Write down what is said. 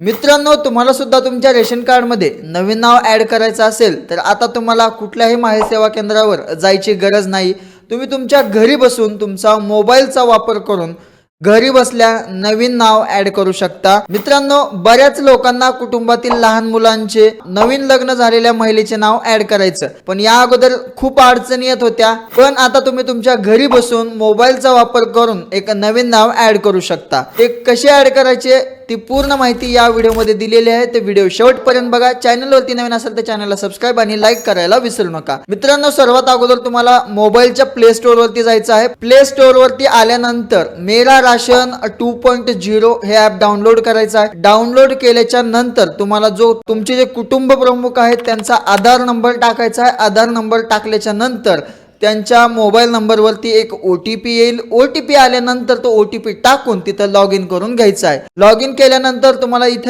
मित्रांनो, तुम्हाला सुद्धा तुमच्या रेशन कार्डमध्ये नवीन नाव ॲड करायचं असेल तर आता तुम्हाला कुठल्याही माहिती सेवा केंद्रावर जायची गरज नाही। तुम्ही तुमच्या घरी बसून तुमचा मोबाईलचा वापर करून घरी बसल्या नवीन नाव ॲड करू शकता। मित्रांनो, बऱ्याच लोकांना कुटुंबातील लहान मुलांचे नवीन लग्न झालेल्या महिलेचे नाव ॲड करायचं, पण या अगोदर खूप अडचणी येत होत्या। पण आता तुम्ही तुमच्या घरी बसून मोबाईलचा वापर करून एक नवीन नाव ॲड करू शकता। ते कसे ॲड करायचे ती पूर्ण माहिती या व्हिडिओमध्ये दिलेली आहे, ते व्हिडिओ शेवटपर्यंत बघा। चॅनलवरती नवीन असेल तर चॅनलला सबस्क्राइब आणि लाईक करायला विसरू नका। मित्रांनो, सर्वात अगोदर तुम्हाला मोबाईलच्या प्ले स्टोअर वरती जायचं आहे। प्ले स्टोअर वरती आल्यानंतर मेरा राशन 2.0 हे ॲप डाउनलोड करायचं आहे। डाउनलोड केल्याच्या नंतर तुम्हाला जो तुमचे जे कुटुंब प्रमुख आहेत त्यांचा आधार नंबर टाकायचा आहे। आधार नंबर टाकल्याच्या नंतर त्यांच्या मोबाईल नंबरवरती एक OTP येईल। OTP आल्यानंतर तो OTP टाकून तिथं लॉग इन करून घ्यायचा आहे। लॉग इन केल्यानंतर तुम्हाला इथे